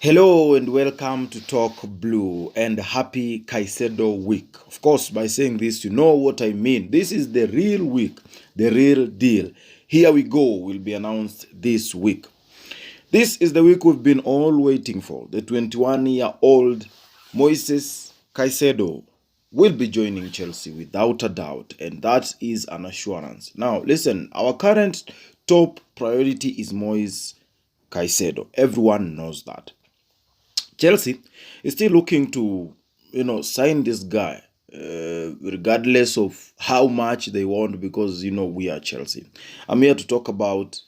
Hello and welcome to Talk Blue and happy Caicedo week. Of course, by saying this, you know what I mean. This is the real week, the real deal. Here we go, will be announced this week. This is the week we've been all waiting for. The 21-year-old Moises Caicedo will be joining Chelsea without a doubt, and that is an assurance. Now, listen, our current top priority is Moises Caicedo. Everyone knows that. Chelsea is still looking to, sign this guy, regardless of how much they want, because, we are Chelsea. I'm here to talk about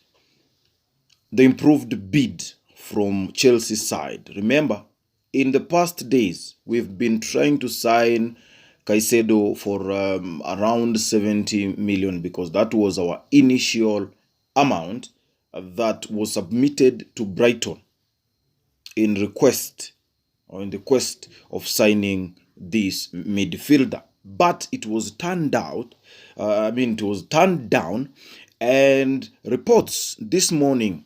the improved bid from Chelsea's side. Remember, in the past days, we've been trying to sign Caicedo for around 70 million because that was our initial amount that was submitted to Brighton in request or in the quest of signing this midfielder. But it was turned out, it was turned down, and reports this morning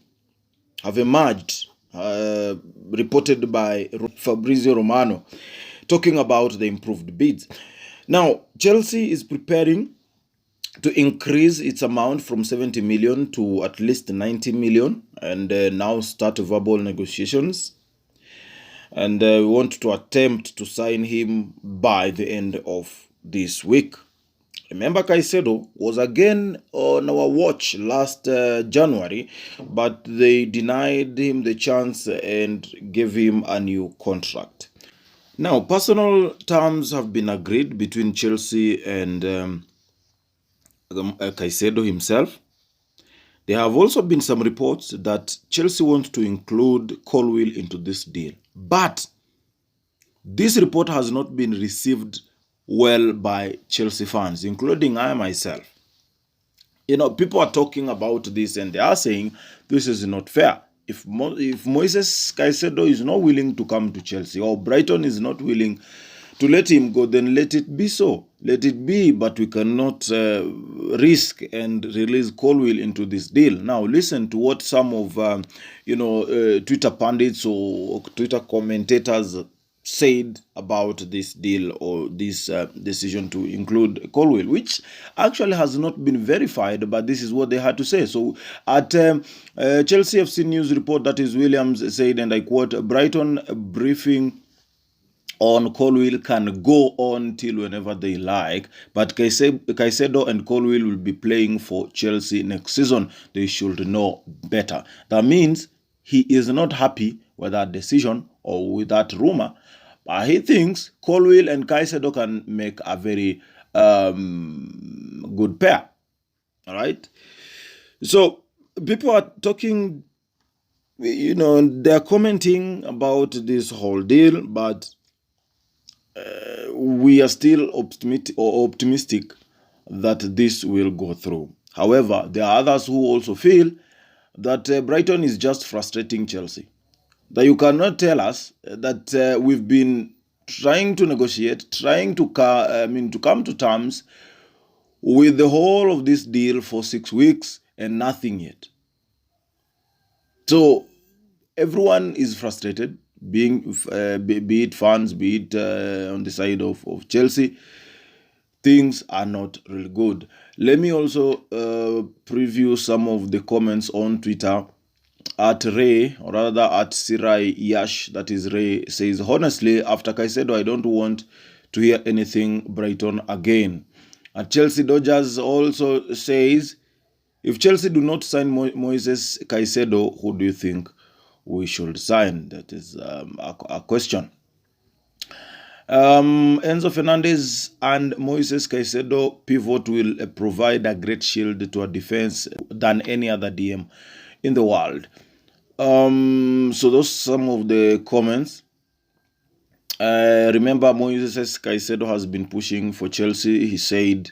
have emerged, reported by Fabrizio Romano, talking about the improved bids. Now, Chelsea is preparing to increase its amount from 70 million to at least 90 million and now start verbal negotiations. And we want to attempt to sign him by the end of this week. Remember, Caicedo was again on our watch last January, but they denied him the chance and gave him a new contract. Now, personal terms have been agreed between Chelsea and Caicedo himself. There have also been some reports that Chelsea want to include Colwill into this deal. But this report has not been received well by Chelsea fans, including I myself. People are talking about this and they are saying this is not fair. If Moises Caicedo is not willing to come to Chelsea, or Brighton is not willing to let him go, then let it be so. Let it be, but we cannot risk and release Colwill into this deal. Now, listen to what some of, Twitter pundits or Twitter commentators said about this deal or this decision to include Colwill, which actually has not been verified, but this is what they had to say. So at Chelsea FC News report, that is Williams said, and I quote, Brighton briefing on Colwill can go on till whenever they like, but Caicedo and Colwill will be playing for Chelsea next season. They should know better. That means he is not happy with that decision or with that rumor, but he thinks Colwill and Caicedo can make a very good pair. All right. So people are talking, they're commenting about this whole deal, but we are still optimistic that this will go through. However, there are others who also feel that Brighton is just frustrating Chelsea. That you cannot tell us that we've been trying to negotiate, trying to come to terms with the whole of this deal for 6 weeks and nothing yet. So everyone is frustrated, be it fans, be it on the side of Chelsea. Things are not really good. Let me also preview some of the comments on Twitter. At Ray, or rather at Sirai Yash, that is Ray, says, honestly, after Caicedo, I don't want to hear anything Brighton again. At Chelsea Dodgers also says, if Chelsea do not sign Moises Caicedo, who do you think we should sign? That is a question. Enzo Fernandez and Moises Caicedo pivot will provide a great shield to a defense than any other DM in the world. So those are some of the comments. Remember, Moises Caicedo has been pushing for Chelsea. He said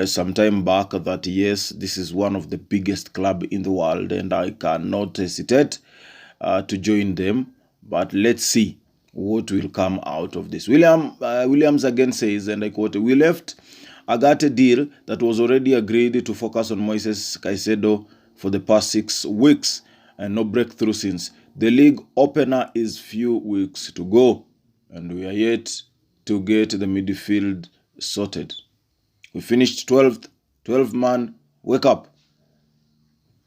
some time back that yes, this is one of the biggest clubs in the world and I cannot hesitate to join them. But let's see what will come out of this. Williams again says, and I quote, we left Agate deal that was already agreed to focus on Moises Caicedo for the past 6 weeks and no breakthrough since. The league opener is few weeks to go, and we are yet to get the midfield sorted. We finished 12th, 12 man, wake up.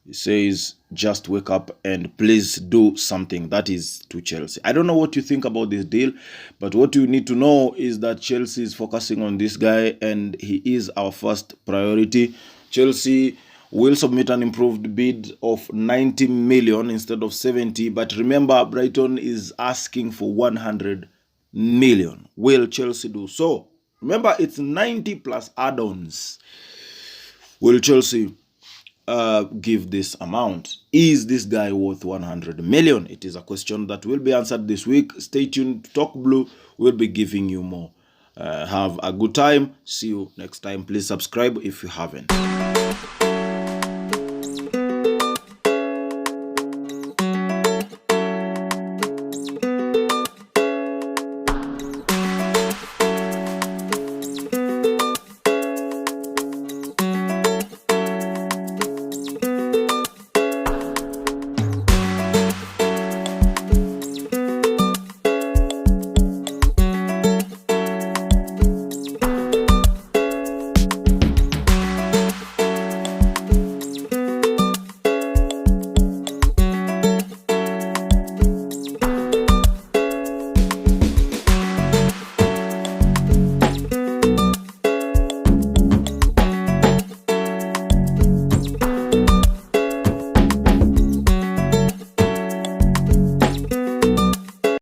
He says, just wake up and please do something. That is to Chelsea. I don't know what you think about this deal, but what you need to know is that Chelsea is focusing on this guy and he is our first priority. Chelsea will submit an improved bid of 90 million instead of 70, but remember, Brighton is asking for 100 million. Will Chelsea do so? Remember, it's 90 plus add-ons. Will Chelsea give this amount? Is this guy worth 100 million? It is a question that will be answered this week. Stay tuned. Talk Blue will be giving you more. Have a good time. See you next time. Please subscribe if you haven't.